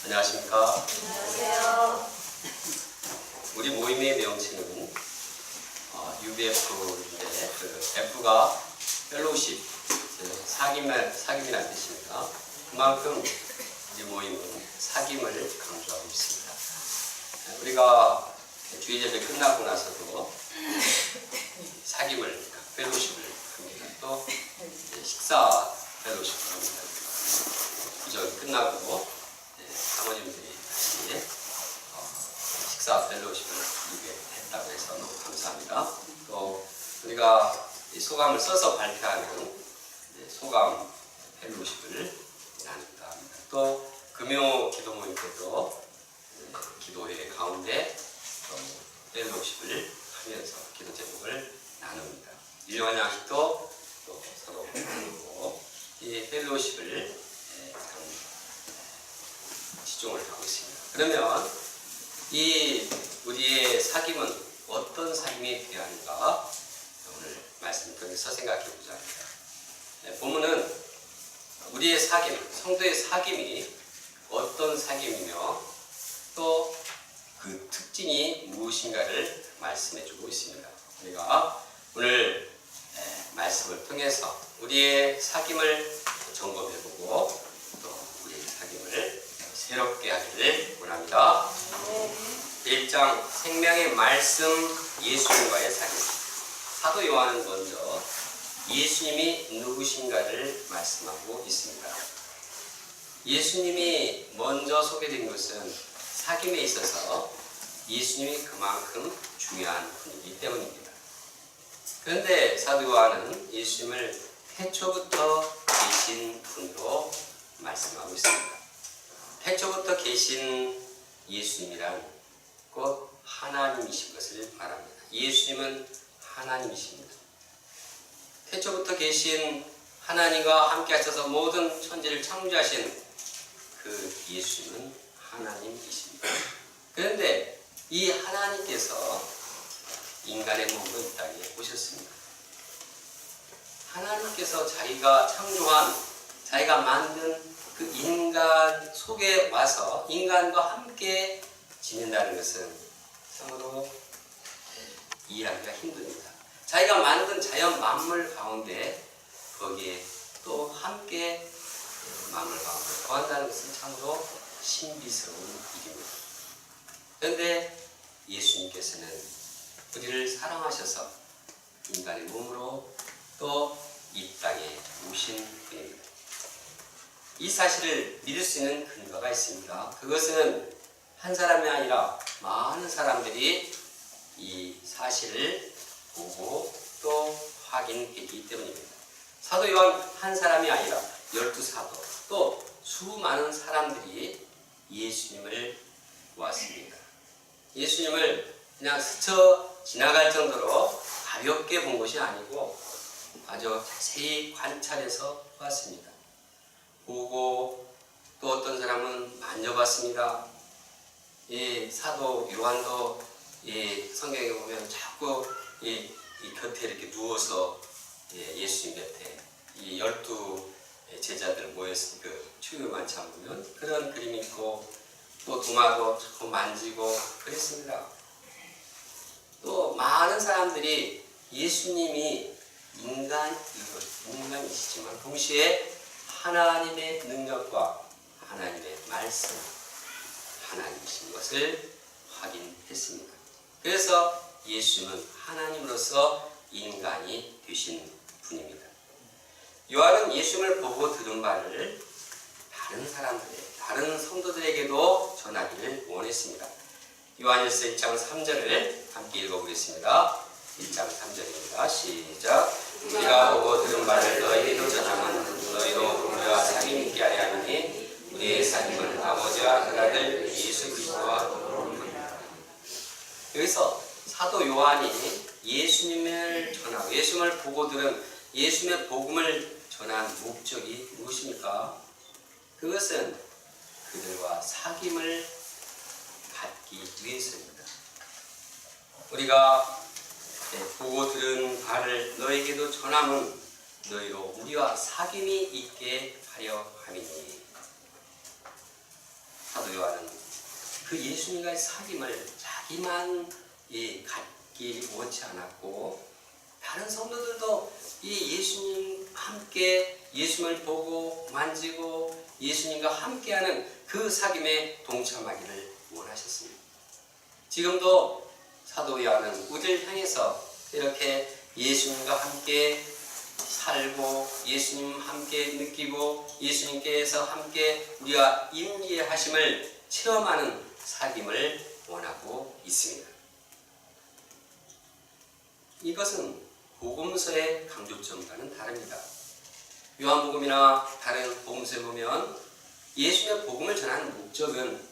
안녕하십니까? 안녕하세요. 우리 모임의 명칭은 UBF인데 그 F가 펠로우십, 사귐이라는 뜻입니다. 그만큼 우리 모임은 사귐을 강조하고 있습니다. 우리가 주일 예배 끝나고 나서도 사귐을, 펠로우십을 합니다. 또 식사 펠로우십을 합니다. 구절 끝나고 사모님들이 다시 식사 펠로우십을 했다고 해서 너무 감사합니다. 또 우리가 이 소감을 써서 발표하는 소감 펠로우십을 나눈다 합니다. 또 금요 기도 모임 때도 기도회 가운데 펠로우십을 하면서 기도 제목을 나눕니다. 일용할 양식도 또 서로 나누고 이 펠로우십을 집중을 하고 있습니다. 그러면 이 우리의 사귐은 어떤 사귐이 필요한가 오늘 말씀을 통해서 생각해 보자 합니다. 본문은 우리의 사귐, 성도의 사귐이 어떤 사귐이며 또 그 특징이 무엇인가를 말씀해 주고 있습니다. 우리가 오늘 말씀을 통해서 우리의 사귐을 점검해 보고 또 우리의 사귐을 새롭게 하기를 원합니다. 1장 생명의 말씀 예수님과의 사귐. 사도 요한은 먼저 예수님이 누구신가를 말씀하고 있습니다. 예수님이 먼저 소개된 것은 사귐에 있어서 예수님이 그만큼 중요한 분이기 때문입니다. 그런데 사도 요한은 예수님을 태초부터 계신 분으로 말씀하고 있습니다. 태초부터 계신 예수님이란 곧 하나님이신 것을 말합니다. 예수님은 하나님이십니다. 태초부터 계신 하나님과 함께 하셔서 모든 천지를 창조하신 그 예수님은 하나님이십니다. 그런데 이 하나님께서 인간의 몸으로 이 땅에 오셨습니다. 하나님께서 자기가 창조한, 자기가 만든 그 인간 속에 와서 인간과 함께 지낸다는 것은 참으로 이해하기가 힘듭니다. 자기가 만든 자연 만물 가운데 거기에 또 함께 만물 가운데 거한다는 것은 참으로 신비스러운 일입니다. 그런데 예수님께서는 우리를 사랑하셔서 인간의 몸으로 또 이 땅에 오신 분입니다. 이 사실을 믿을 수 있는 근거가 있습니다. 그것은 한 사람이 아니라 많은 사람들이 이 사실을 보고 또 확인했기 때문입니다. 사도 요한 한 사람이 아니라 12사도 또 수많은 사람들이 예수님을 보았습니다. 예수님을 그냥 스쳐 지나갈 정도로 가볍게 본 것이 아니고 아주 자세히 관찰해서 보았습니다. 보고 또 어떤 사람은 만져봤습니다. 사도 요한도 성경에 보면 자꾸 이 곁에 이렇게 누워서 예수님 곁에 이 12 제자들 모였을 그 출애굽만 보면 그런 그림이 있고 또 도마도 자꾸 만지고 그랬습니다. 또 많은 사람들이 예수님이 인간이시지만 동시에 하나님의 능력과 하나님의 말씀, 하나님이신 것을 확인했습니다. 그래서 예수님은 하나님으로서 인간이 되신 분입니다. 요한은 예수님을 보고 들은 바를 다른 성도들에게도 전하기를 원했습니다. 요한일서 1장 3절을 함께 읽어보겠습니다. 1장 3절입니다. 시작. 우리가 보고 들은 바를 너희에게도 전하면 너희도 우리와 사귐 있게 하려 하니 우리의 사귐은 아버지와 그 아들 예수 그리스도와 더불어입니다. 여기서 사도 요한이 예수님을 전하고 예수님을 보고 들은 예수님의 복음을 전한 목적이 무엇입니까? 그것은 그들과 사귐을 갖기 위해서입니다. 우리가 보고 들은 바를 너에게도 전함은 너희로 우리와 사귐이 있게 하려 함이니 사도 요한은 그 예수님과의 사귐을 자기만 갖기 원치 않았고 다른 성도들도 이 예수님 함께 예수님을 보고 만지고 예수님과 함께하는 그 사귐에 동참하기를 원하셨습니다. 지금도 사도 요한은 우리를 향해서 이렇게 예수님과 함께 살고 예수님 함께 느끼고 예수님께서 함께 우리와 임재하심을 체험하는 사귐을 원하고 있습니다. 이것은 복음서의 강조점과는 다릅니다. 요한복음이나 다른 복음서에 보면 예수님의 복음을 전하는 목적은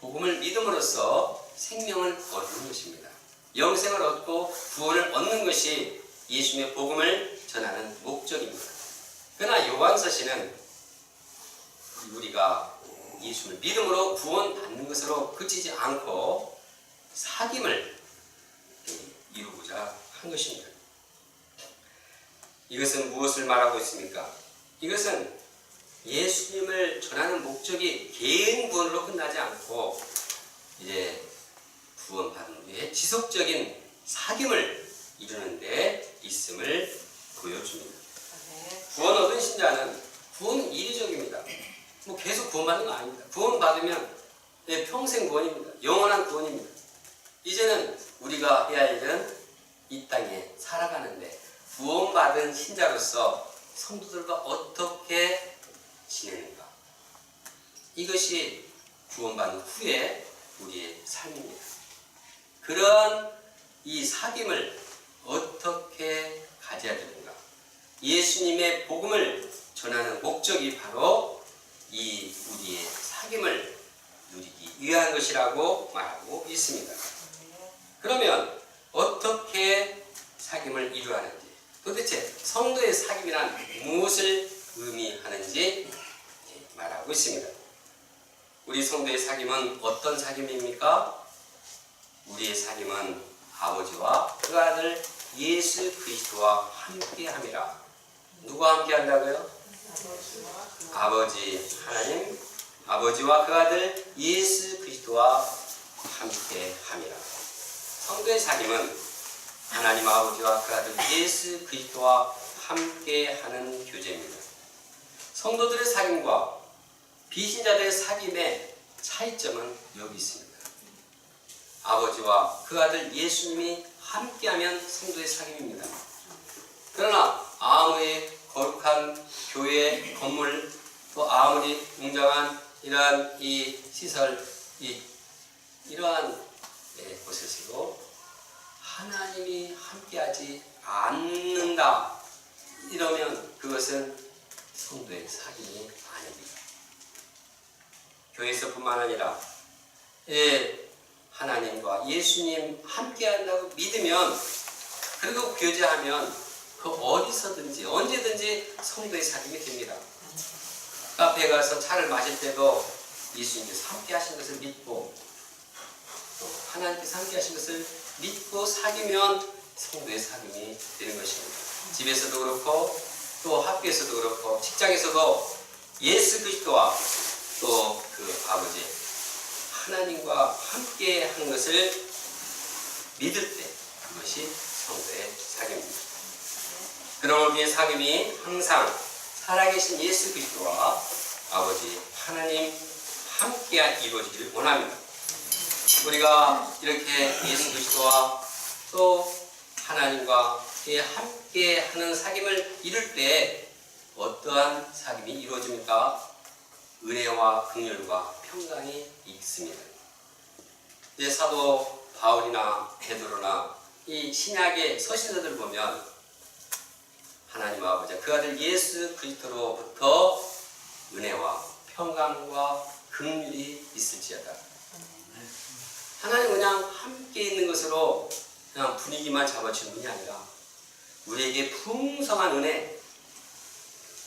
복음을 믿음으로써 생명을 얻는 것입니다. 영생을 얻고 구원을 얻는 것이 예수님의 복음을 전하는 목적입니다. 그러나 요한서신은 우리가 예수를 믿음으로 구원받는 것으로 그치지 않고 사귐을 이루고자 한 것입니다. 이것은 무엇을 말하고 있습니까? 이것은 예수님을 전하는 목적이 개인 구원으로 끝나지 않고 이제 구원받은 후에 지속적인 사귐을 이루는 데 있음을 보여줍니다. 구원 얻은 신자는 구원은 이례적입니다. 뭐 계속 구원받는 거 아닙니다. 구원받으면 평생 구원입니다. 영원한 구원입니다. 이제는 우리가 해야 할 일은 이 땅에 살아가는데 구원받은 신자로서 성도들과 어떻게 지내는가. 이것이 구원받은 후에 우리의 삶입니다. 그런 이 사귐을 어떻게 가져야 되는가. 예수님의 복음을 전하는 목적이 바로 이 우리의 사귐을 누리기 위한 것이라고 말하고 있습니다. 그러면 어떻게 사귐을 이루어야 하는지, 도대체 성도의 사귐이란 무엇을 의미하는지 말하고 있습니다. 우리 성도의 사귐은 어떤 사귐입니까? 우리의 사귐은 아버지와 그 아들 예수 그리스도와 함께함이라. 누가 함께한다고요? 아버지 하나님, 아버지와 그 아들 예수 그리스도와 함께함이라. 성도의 사귐은 하나님 아버지와 그 아들 예수 그리스도와 함께하는 교제입니다. 성도들의 사귐과 비신자들의 사귐의 차이점은 여기 있습니다. 아버지와 그 아들 예수님이 함께하면 성도의 사귐입니다. 그러나 아무리 거룩한 교회 건물, 또 아무리 웅장한 이러한 이 시설, 이러한 곳에서도 하나님이 함께하지 않는다. 이러면 그것은 성도의 사귐이 아닙니다. 교회에서뿐만 아니라 하나님과 예수님 함께한다고 믿으면, 그리고 교제하면 그 어디서든지 언제든지 성도의 사귐이 됩니다. 카페에 가서 차를 마실 때도 예수님께서 함께하신 것을 믿고 또 하나님께서 함께하신 것을 믿고 사귀면 성도의 사귐이 되는 것입니다. 집에서도 그렇고 또 학교에서도 그렇고 직장에서도 예수 그리스도와 또 그 아버지 하나님과 함께 하는 것을 믿을 때 그것이 성도의 사귐입니다. 그런 우리의 사귐이 항상 살아계신 예수 그리스도와 아버지 하나님 함께 이루어지기를 원합니다. 우리가 이렇게 예수 그리스도와 또 하나님과 함께 하는 사귐을 이룰 때 어떠한 사귐이 이루어집니까? 은혜와 긍휼과 평강이 있습니다. 이제 사도 바울이나 베드로나 이 신약의 서신서들 보면 하나님 아버지 그 아들 예수 그리스도로부터 은혜와 평강과 긍휼이 있을지어다. 하나님 그냥 함께 있는 것으로 그냥 분위기만 잡아주는 분이 아니라 우리에게 풍성한 은혜,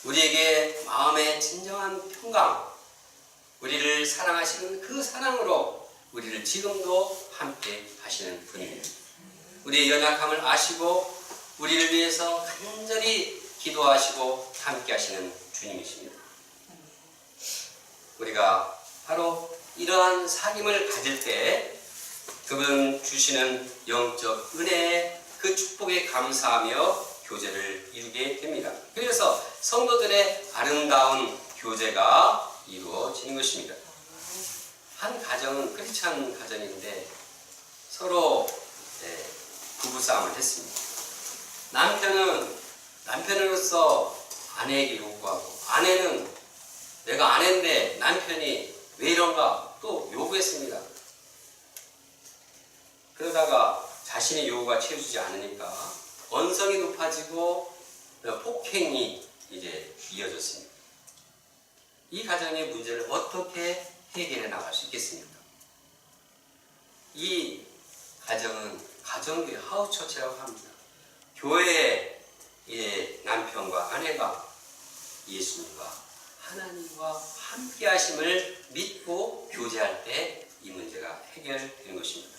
우리에게 마음의 진정한 평강, 우리를 사랑하시는 그 사랑으로 우리를 지금도 함께 하시는 분입니다. 우리의 연약함을 아시고 우리를 위해서 간절히 기도하시고 함께 하시는 주님이십니다. 우리가 바로 이러한 사귐을 가질 때 그분 주시는 영적 은혜의 그 축복에 감사하며 교제를 이루게 됩니다. 그래서 성도들의 아름다운 교제가 이루어지는 것입니다. 한 가정은 크리스찬 가정인데 서로 부부싸움을 했습니다. 남편은 남편으로서 아내에게 요구하고, 아내는 내가 아내인데 남편이 왜 이런가 또 요구했습니다. 그러다가 자신의 요구가 채워지지 않으니까 언성이 높아지고 폭행이 이제 이어졌습니다. 이 가정의 문제를 어떻게 해결해 나갈 수 있겠습니까? 이 가정은 가정교회 하우처치라고 합니다. 교회에 남편과 아내가 예수님과 하나님과 함께 하심을 믿고 교제할 때 이 문제가 해결되는 것입니다.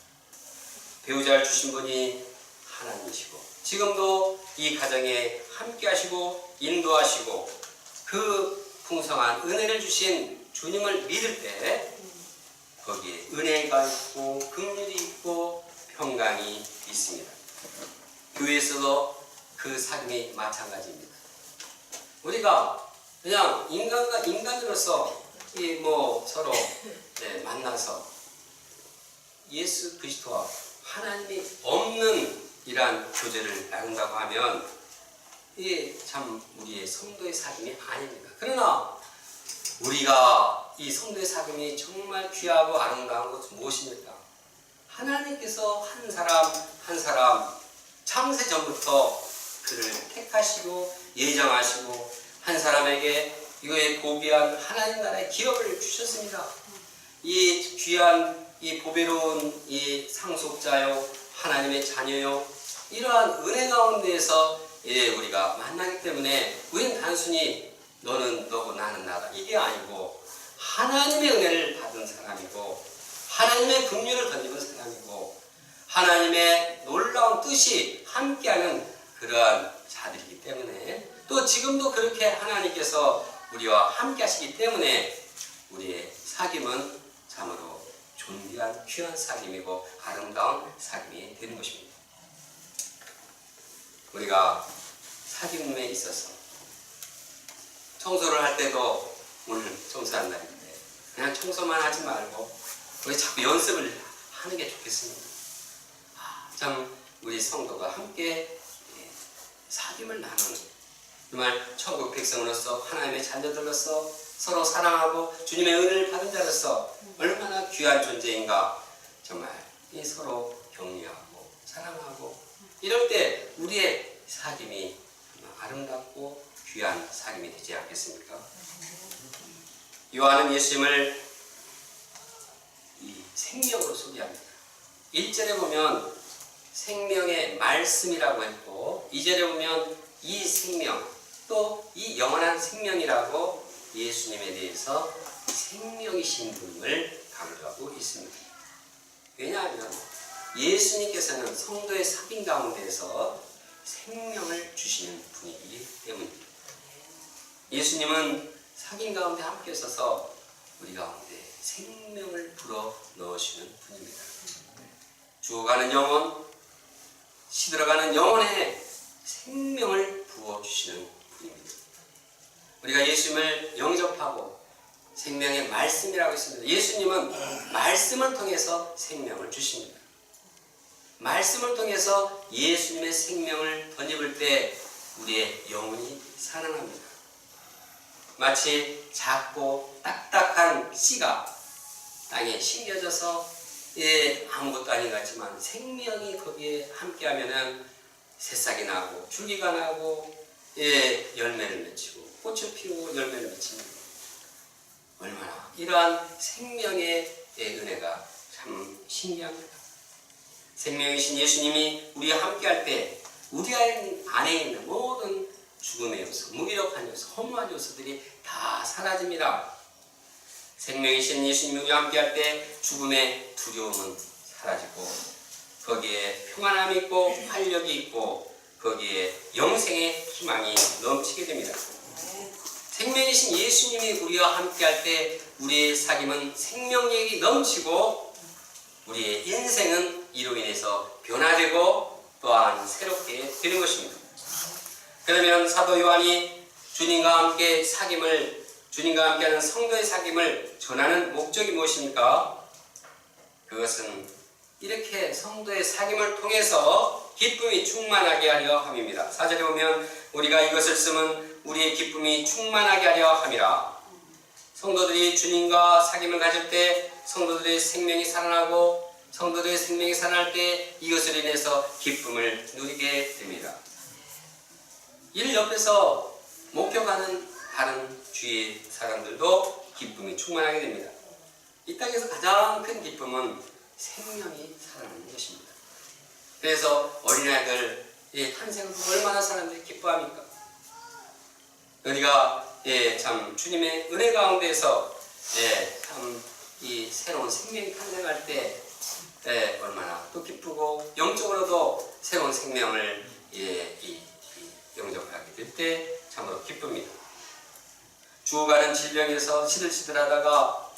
배우자를 주신 분이 하나님이시고 지금도 이 가정에 함께 하시고 인도하시고 그 풍성한 은혜를 주신 주님을 믿을 때 거기에 은혜가 있고 긍휼이 있고 평강이 있습니다. 교회에서도 그 사귐이 마찬가지입니다. 우리가 그냥 인간과 인간으로서 서로 만나서 예수 그리스도와 하나님이 없는 이러한 교제를 나눈다고 하면 이게 참 우리의 성도의 사귐이 아닙니다. 그러나 우리가 이 성도의 사귐이 정말 귀하고 아름다운 것은 무엇입니까? 하나님께서 한 사람 한 사람 창세 전부터 그를 택하시고 예정하시고 한 사람에게 이거의 고귀한 하나님 나라의 기업을 주셨습니다. 이 귀한 이 보배로운 이 상속자요 하나님의 자녀요 이러한 은혜 가운데에서 우리가 만나기 때문에 우리는 단순히 너는 너고 나는 나다 이게 아니고 하나님의 은혜를 받은 사람이고 하나님의 긍휼을 던지는 사람이고 하나님의 놀라운 뜻이 함께하는 그러한 자들이기 때문에 또 지금도 그렇게 하나님께서 우리와 함께 하시기 때문에 우리의 사귐은 참으로 존귀한 귀한 사귐이고 아름다운 사귐이 되는 것입니다. 우리가 사귐에 있어서 청소를 할 때도 오늘 청소하는 날인데 그냥 청소만 하지 말고 우리 자꾸 연습을 하는 게 좋겠습니다. 참 우리 성도가 함께 사귐을 나누는 정말 천국 백성으로서 하나님의 자녀들로서 서로 사랑하고 주님의 은혜를 받은 자로서 얼마나 귀한 존재인가. 정말 이 서로 격려하고 사랑하고 이럴 때 우리의 사귐이 아름답고 귀한 사귐이 되지 않겠습니까? 요한은 예수님을 이 생명으로 소개합니다. 1절에 보면 생명의 말씀이라고 했고 2절에 보면 이 생명 또 이 영원한 생명이라고 예수님에 대해서 생명이신 분을 강조하고 있습니다. 왜냐하면 예수님께서는 성도의 사귐 가운데서 생명을 주시는 분이기 때문입니다. 예수님은 사귐 가운데 함께 있어서 우리 가운데 생명을 불어 넣으시는 분입니다. 죽어가는 영혼, 시들어가는 영혼에 생명을 부어주시는 분입니다. 우리가 예수님을 영접하고 생명의 말씀이라고 했습니다. 예수님은 말씀을 통해서 생명을 주십니다. 말씀을 통해서 예수님의 생명을 덧입을 때 우리의 영혼이 살아납니다. 마치 작고 딱딱한 씨가 땅에 심겨져서 아무것도 아닌 것 같지만 생명이 거기에 함께하면은 새싹이 나고 줄기가 나고 열매를 맺히고 꽃을 피우고 열매를 맺힙니다. 얼마나 이러한 생명의 은혜가 참 신기합니다. 생명이신 예수님이 우리와 함께할 때 우리 안에 있는 모든 죽음의 요소, 무기력한 요소, 허무한 요소들이 다 사라집니다. 생명이신 예수님이 우리와 함께할 때 죽음의 두려움은 사라지고 거기에 평안함이 있고 활력이 있고 거기에 영생의 희망이 넘치게 됩니다. 생명이신 예수님이 우리와 함께할 때 우리의 사귐은 생명력이 넘치고 우리의 인생은 이로 인해서 변화되고 또한 새롭게 되는 것입니다. 그러면 사도 요한이 주님과 함께 사귐을, 주님과 함께하는 성도의 사귐을 전하는 목적이 무엇입니까? 그것은 이렇게 성도의 사귐을 통해서 기쁨이 충만하게 하려 함입니다. 4절에 보면 우리가 이것을 쓰면 우리의 기쁨이 충만하게 하려 함이라. 성도들이 주님과 사귐을 가질 때 성도들의 생명이 살아나고 성도들의 생명이 살아날 때 이것을 인해서 기쁨을 누리게 됩니다. 이를 옆에서 목격하는 다른 주위의 사람들도 기쁨이 충만하게 됩니다. 이 땅에서 가장 큰 기쁨은 생명이 살아나는 것입니다. 그래서 어린아이들의 탄생을 보고 얼마나 사람들이 기뻐합니까? 우리가 참 주님의 은혜 가운데서 참 이 새로운 생명이 탄생할 때 얼마나 또 기쁘고 영적으로도 새로운 생명을 영접하게 될 때 참으로 기쁩니다. 죽어가는 질병에서 시들시들하다가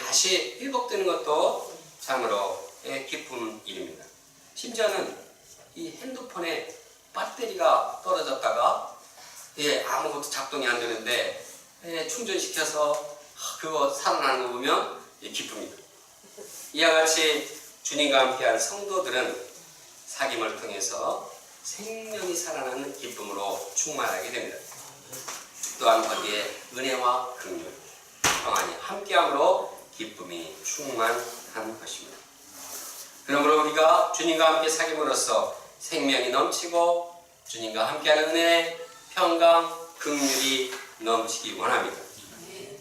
다시 회복되는 것도 참으로 기쁜 일입니다. 심지어는 이 핸드폰에 배터리가 떨어졌다가 아무것도 작동이 안 되는데 충전시켜서 그거 살아나는 거 보면 기쁩니다. 이와 같이 주님과 함께한 성도들은 사귐을 통해서 생명이 살아나는 기쁨으로 충만하게 됩니다. 또한 거기에 은혜와 긍휼, 평안이 함께함으로 기쁨이 충만한 것입니다. 그러므로 우리가 주님과 함께 사귐으로써 생명이 넘치고 주님과 함께하는 은혜, 평강, 긍휼이 넘치기 원합니다.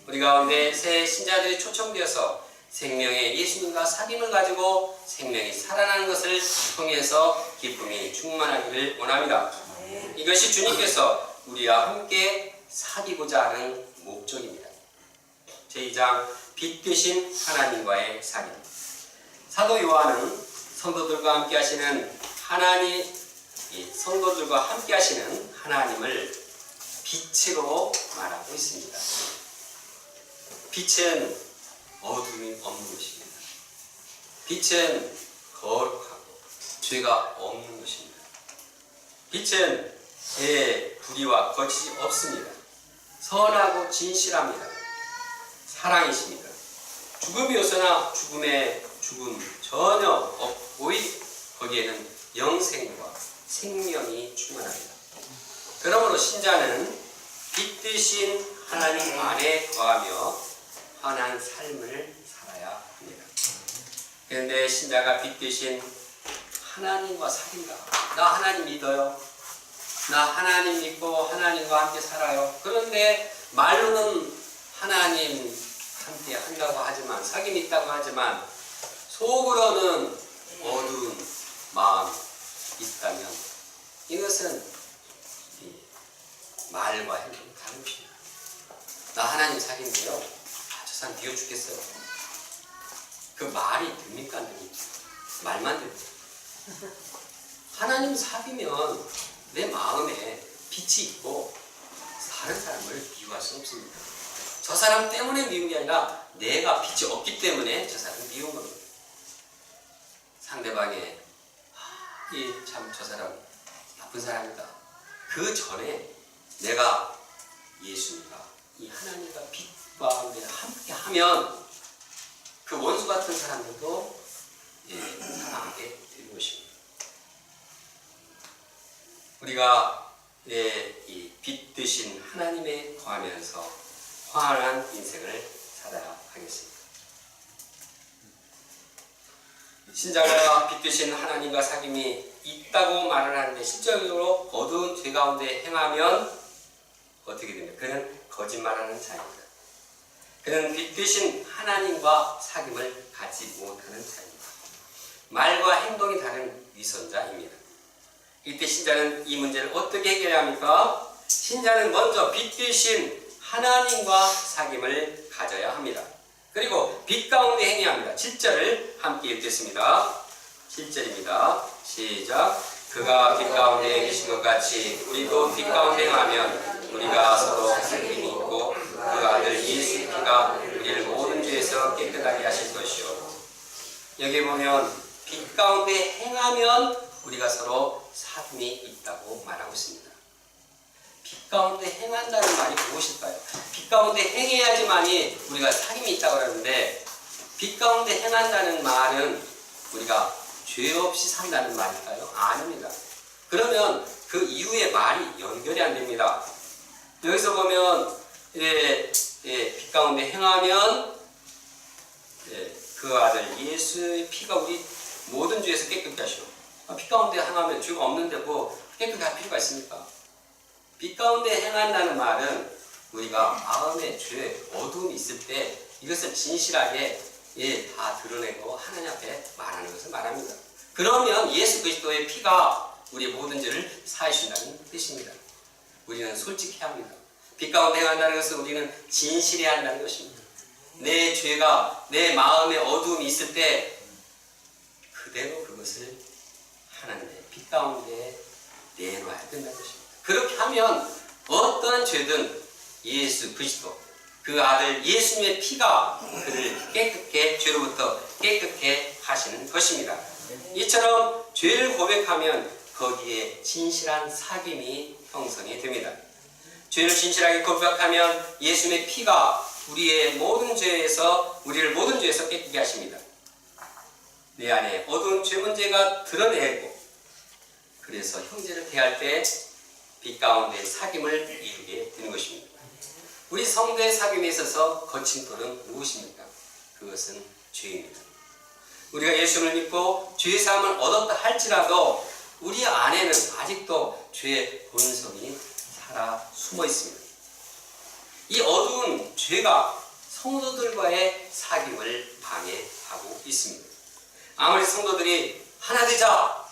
우리 가운데 새 신자들이 초청되어서 생명의 예수님과 사귐을 가지고 생명이 살아나는 것을 통해서 기쁨이 충만하기를 원합니다. 이것이 주님께서 우리와 함께 사귀고자 하는 목적입니다. 제2장 빛 되신 하나님과의 사귐. 사도 요한은 성도들과 함께 하시는 하나님을 빛으로 말하고 있습니다. 빛은 어둠이 없는 것입니다. 빛은 거룩하고 죄가 없는 것입니다. 빛은 불의와 거짓이 없습니다. 선하고 진실합니다. 사랑이십니다. 죽음이 오서나 죽음 전혀 없고 거기에는 영생과 생명이 충만합니다. 그러므로 신자는 빛 되신 하나님 안에 거하며 환한 삶을 살아야 합니다. 그런데 신자가 빛 되신 하나님과 사귄다. 나 하나님 믿어요. 나 하나님 믿고 하나님과 함께 살아요. 그런데 말로는 하나님 함께 한다고 하지만, 사귐이 있다고 하지만 속으로는 어두운 마음이 있다면 이것은 말과 행동이 다른 것입니다. 나 하나님 사귄대요. 저 사람 비워 죽겠어요. 그 말이 됩니까? 안 됩니까? 말만 됩니다. 하나님 사귀면 내 마음에 빛이 있고 다른 사람을 미워할 수 없습니다. 저 사람 때문에 미운 게 아니라 내가 빛이 없기 때문에 저 사람을 미운 겁니다. 상대방의 참 저 사람 나쁜 사람이다. 그 전에 내가 예수님과 이 하나님과 빛과 함께 하면 그 원수 같은 사람들도 사랑하게 되는 것입니다. 우리가 이 빛 되신 하나님에 거하면서 환한 인생을 살아야 하겠습니다. 신자가 빛 되신 하나님과 사귐이 있다고 말을 하는데 실질적으로 어두운 죄 가운데 행하면 어떻게 됩니까? 그는 거짓말하는 자입니다. 그는 빛 되신 하나님과 사귐을 갖지 못하는 자입니다. 말과 행동이 다른 위선자입니다. 이때 신자는 이 문제를 어떻게 해결해야 합니까? 신자는 먼저 빛 되신 하나님과 사귐을 가져야 합니다. 그리고 빛 가운데 행해야 합니다. 7절을 함께 읽겠습니다. 7절입니다. 시작. 그가 빛 가운데 계신 것 같이 우리도 빛 가운데 행하면 우리가 서로 사귐이 있고 그 아들 예수의 피가 우리를 모든 죄에서 깨끗하게 하실 것이요. 여기 보면 빛 가운데 행하면 우리가 서로 사귐이 있다고 말하고 있습니다. 빛 가운데 행한다는 말이 무엇일까요? 빛 가운데 행해야지만이 우리가 사귐이 있다고 하는데, 빛 가운데 행한다는 말은 우리가 죄 없이 산다는 말일까요? 아닙니다. 그러면 그 이후의 말이 연결이 안 됩니다. 여기서 보면 빛 가운데 행하면 그 아들 예수의 피가 우리 모든 죄에서 깨끗게 하시오. 빛 가운데 행하면 죄가 없는데 뭐 깨끗게 할 필요가 있습니까? 빛 가운데 행한다는 말은 우리가 마음에 죄, 어두움이 있을 때 이것을 진실하게 다 드러내고 하나님 앞에 말하는 것을 말합니다. 그러면 예수 그리스도의 피가 우리 모든 죄를 사해 준다는 뜻입니다. 우리는 솔직해야 합니다. 빛 가운데 행한다는 것은 우리는 진실해야 한다는 것입니다. 내 죄가 내 마음에 어두움이 있을 때 그대로 그것을 하나님의 빛 가운데 내놓아야 된다는 것입니다. 그렇게 하면 어떠한 죄든 예수 그리스도 그 아들 예수님의 피가 그를 깨끗게 죄로부터 깨끗게 하시는 것입니다. 이처럼 죄를 고백하면 거기에 진실한 사귐이 형성이 됩니다. 죄를 진실하게 고백하면 예수님의 피가 우리의 모든 죄에서 우리를 모든 죄에서 깨끗게 하십니다. 내 안에 어두운 죄 문제가 드러내고 그래서 형제를 대할 때 빛 가운데 사귐을 이루게 되는 것입니다. 우리 성도의 사귐에 있어서 거친 돌은 무엇입니까? 그것은 죄입니다. 우리가 예수를 믿고 죄 사함을 얻었다 할지라도 우리 안에는 아직도 죄의 본성이 살아 숨어 있습니다. 이 어두운 죄가 성도들과의 사귐을 방해하고 있습니다. 아무리 성도들이 하나 되자,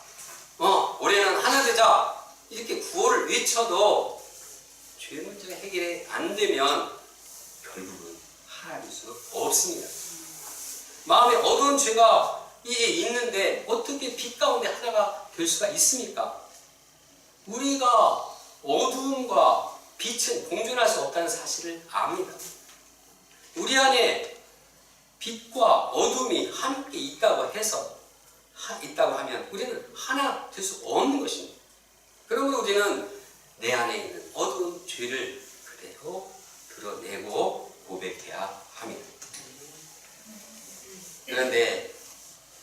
올해는 하나 되자 이렇게 구호를 외쳐도 죄 문제가 해결이 안 되면 결국은 하나 될 수 없습니다. 마음에 어두운 죄가 있는데 어떻게 빛 가운데 하나가 될 수가 있습니까? 우리가 어두움과 빛은 공존할 수 없다는 사실을 압니다. 우리 안에 빛과 어둠이 함께 있다고 하면 우리는 하나 될 수 없는 것입니다. 그러면 우리는 내 안에 있는 어두운 죄를 그대로 드러내고 고백해야 합니다. 그런데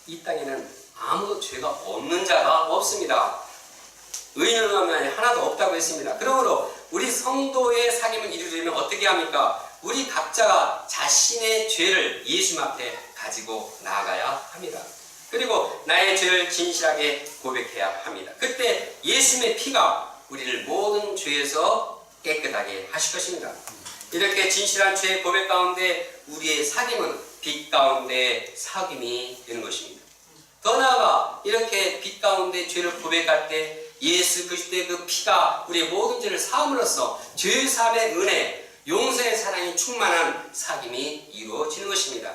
이 땅에는 아무도 죄가 없는 자가 없습니다. 의인은 하나도 없다고 했습니다. 그러므로 우리 성도의 사귐을 이루려면 어떻게 합니까? 우리 각자가 자신의 죄를 예수님 앞에 가지고 나아가야 합니다. 그리고 나의 죄를 진실하게 고백해야 합니다. 그때 예수님의 피가 우리를 모든 죄에서 깨끗하게 하실 것입니다. 이렇게 진실한 죄의 고백 가운데 우리의 사귐은 빛 가운데 사귐이 되는 것입니다. 더 나아가 이렇게 빛 가운데 죄를 고백할 때 예수 그리스도의 그 피가 우리의 모든 죄를 사함으로써 죄 사함의 은혜, 용서의 사랑이 충만한 사귐이 이루어지는 것입니다.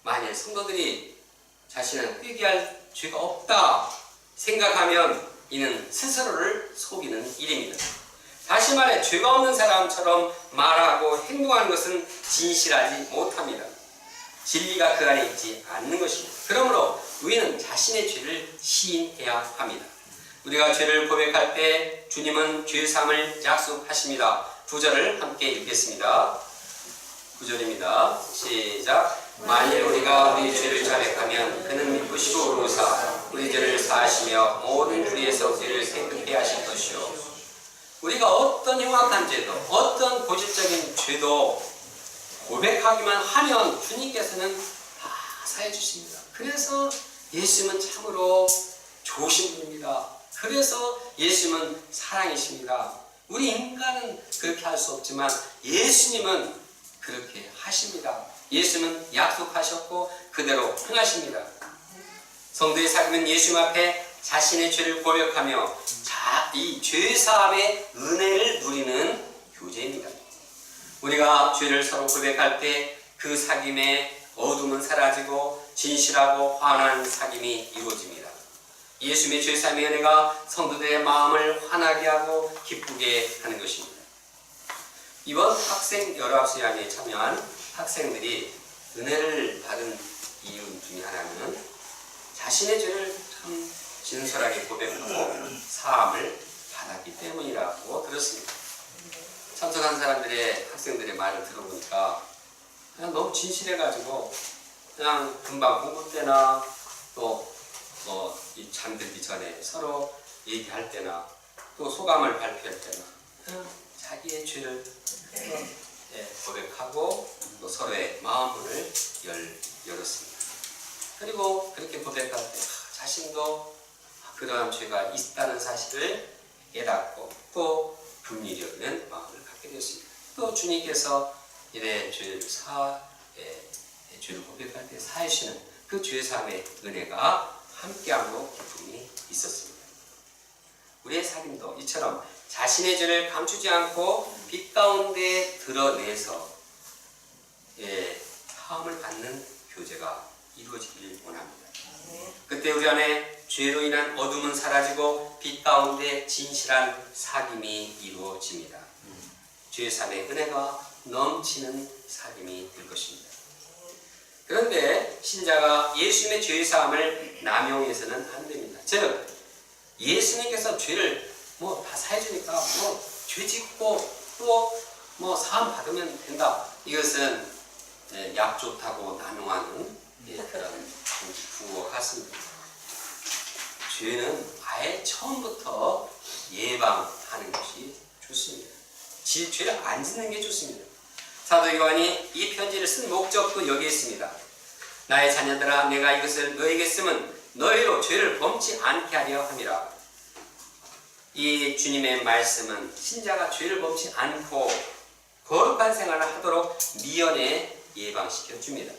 만일 성도들이 자신은 회개할 죄가 없다 생각하면 이는 스스로를 속이는 일입니다. 다시 말해 죄가 없는 사람처럼 말하고 행동하는 것은 진실하지 못합니다. 진리가 그 안에 있지 않는 것입니다. 그러므로 우리는 자신의 죄를 시인해야 합니다. 우리가 죄를 고백할 때 주님은 죄사함을 약속하십니다. 9절을 함께 읽겠습니다. 9절입니다. 시작. 만일 우리가 우리 죄를 자백하면 그는 믿으시고 의로우사 우리 죄를 사하시며 모든 불의에서 우리를 깨끗게 하실 것이요. 우리가 어떤 흉악한 죄도 어떤 고질적인 죄도 고백하기만 하면 주님께서는 다 사해 주십니다. 그래서 예수님은 참으로 좋으신 분입니다. 그래서 예수님은 사랑이십니다. 우리 인간은 그렇게 할 수 없지만 예수님은 그렇게 하십니다. 예수님은 약속하셨고 그대로 행하십니다. 성도의 사귐은 예수님 앞에 자신의 죄를 고백하며 이 죄사함의 은혜를 누리는 교제입니다. 우리가 죄를 서로 고백할 때 그 사귐의 어둠은 사라지고 진실하고 환한 사귐이 이루어집니다. 예수님의 죄사함의 은혜가 성도들의 마음을 환하게 하고 기쁘게 하는 것입니다. 이번 학생 열합수양에 참여한 학생들이 은혜를 받은 이유 중에 하나는 자신의 죄를 참 진솔하게 고백하고 사함을 받았기 때문이라고 들었습니다. 참석한 사람들의 학생들의 말을 들어보니까 그냥 너무 진실해가지고 그냥 금방 공부 때나 또 이 잠들기 전에 서로 얘기할 때나 또 소감을 발표할 때나 그냥 자기의 죄를 고백하고 또 서로의 마음문을 열었습니다. 그리고 그렇게 고백할 때 자신도 그러한 죄가 있다는 사실을 깨닫고 또 긍휼히 여기는 마음을 갖게 되었습니다. 또 주님께서 이래 죄를 고백할 때 사해주시는 그 죄사함의 은혜가 함께함으로 기쁨이 있었습니다. 우리의 삶도 이처럼 자신의 죄를 감추지 않고 빛 가운데 드러내서 사함을 받는 교제가 이루어지길 원합니다. 그때 우리 안에 죄로 인한 어둠은 사라지고 빛 가운데 진실한 사귐이 이루어집니다. 죄사함의 은혜가 넘치는 사귐이 될 것입니다. 그런데 신자가 예수님의 죄사함을 남용해서는 안 됩니다. 즉 예수님께서 죄를 다 사해주니까 죄 짓고 또 사함 받으면 된다. 이것은 약 좋다고 남용하는 그런 구호 같습니다. 죄는 아예 처음부터 예방하는 것이 좋습니다. 죄를 안 짓는 게 좋습니다. 사도 요한이 이 편지를 쓴 목적도 여기에 있습니다. 나의 자녀들아, 내가 이것을 너에게 쓰면 너희로 죄를 범치 않게 하려 함이라. 이 주님의 말씀은 신자가 죄를 범치 않고 거룩한 생활을 하도록 미연에 예방시켜 줍니다.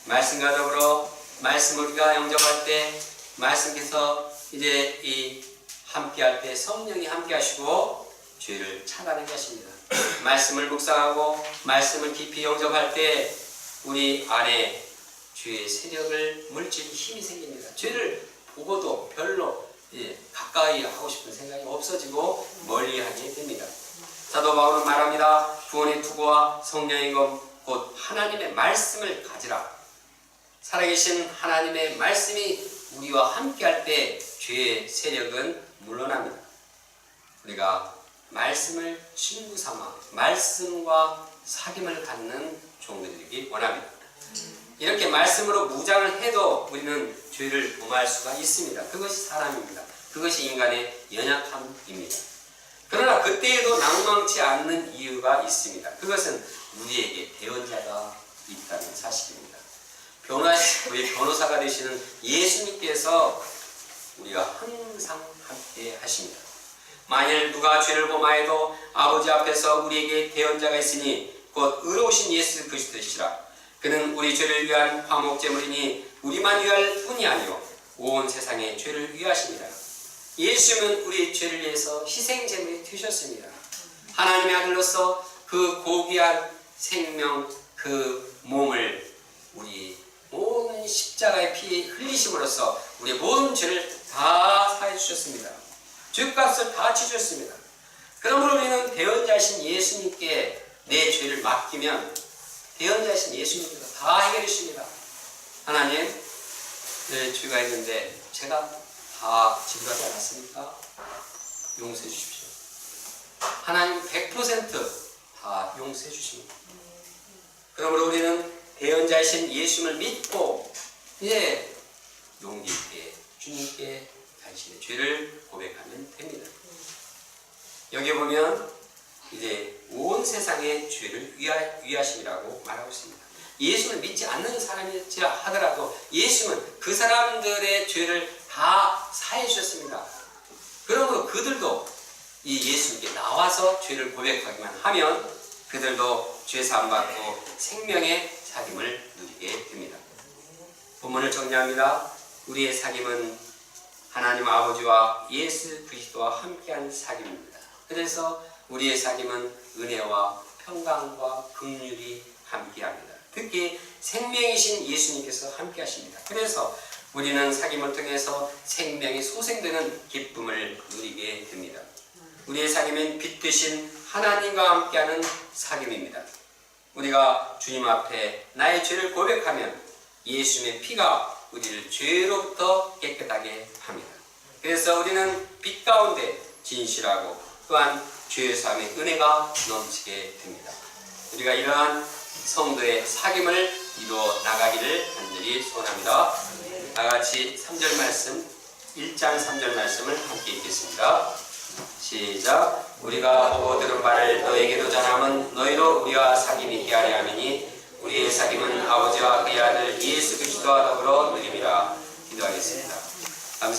말씀과 더불어 말씀을 우리가 영접할 때 말씀께서 이제 함께할 때 성령이 함께하시고 죄를 차단하게 하십니다. 말씀을 묵상하고 말씀을 깊이 영접할 때 우리 안에 죄의 세력을 물질 힘이 생깁니다. 죄를 보고도 별로 가까이 하고 싶은 생각이 없어지고 멀리하게 됩니다. 사도 바울은 말합니다. 구원의 투구와 성령의 검 곧 하나님의 말씀을 가지라. 살아계신 하나님의 말씀이 우리와 함께할 때 죄의 세력은 물러납니다. 우리가 말씀을 친구 삼아 말씀과 사귐을 갖는 종들이기 원합니다. 이렇게 말씀으로 무장을 해도 우리는 죄를 범할 수가 있습니다. 그것이 사람입니다. 그것이 인간의 연약함입니다. 그러나 그때에도 낭망치 않는 이유가 있습니다. 그것은 우리에게 대언자가 있다는 사실입니다. 우리 변호사가 되시는 예수님께서 우리가 항상 함께 하십니다. 만일 누가 죄를 범하여도 아버지 앞에서 우리에게 대언자가 있으니 곧 의로우신 예수 그리스도시라. 그는 우리 죄를 위한 화목제물이니 우리만 위할 뿐이 아니요 온 세상의 죄를 위하십니다. 예수님은 우리 죄를 위해서 희생제물이 되셨습니다. 하나님의 아들로서 그 고귀한 생명, 그 몸을 우리 모든 십자가의 피 흘리심으로써 우리의 모든 죄를 다 사해 주셨습니다. 죄값을 다 치셨습니다. 그러므로 우리는 대언자이신 예수님께 내 죄를 맡기면 대언자이신 예수님께서 다 해결해 주십니다. 하나님, 내 죄가 있는데 제가 다 지불하지 않았습니까? 용서해 주십시오. 하나님 100% 다 용서해 주십니다. 그러므로 우리는 대언자이신 예수님을 믿고 이제 용기 있게 주님께 자신의 죄를 고백하면 됩니다. 여기 보면 이제 온 세상의 죄를 위하심이라고 말하고 있습니다. 예수를 믿지 않는 사람일지 하더라도 예수는 그 사람들의 죄를 다 사해 주셨습니다. 그러므로 그들도 이 예수님께 나와서 죄를 고백하기만 하면 그들도 죄 사함 받고 생명의 사귐을 누리게 됩니다. 본문을 정리합니다. 우리의 사귐은 하나님 아버지와 예수 그리스도와 함께한 사귐입니다. 그래서 우리의 사귐은 은혜와 평강과 긍휼이 함께합니다. 특히 생명이신 예수님께서 함께하십니다. 그래서 우리는 사귐을 통해서 생명이 소생되는 기쁨을 누리게 됩니다. 우리의 사귐은 빛 되신 하나님과 함께하는 사귐입니다. 우리가 주님 앞에 나의 죄를 고백하면 예수님의 피가 우리를 죄로부터 깨끗하게 합니다. 그래서 우리는 빛 가운데 진실하고 또한 죄의 사함의 은혜가 넘치게 됩니다. 우리가 이러한 성도의 사귐을 이루어 나가기를 간절히 소원합니다. 다같이 3절 말씀, 1장 3절 말씀을 함께 읽겠습니다. 시작. 우리가 보고 들은 바를 너에게도 전함은 너희로 우리와 사귐이 있게 하려 함이니 우리의 사귐은 아버지와 그의 아들 예수 그리스도와 더불어 누림이라. 기도하겠습니다. 감사합니다.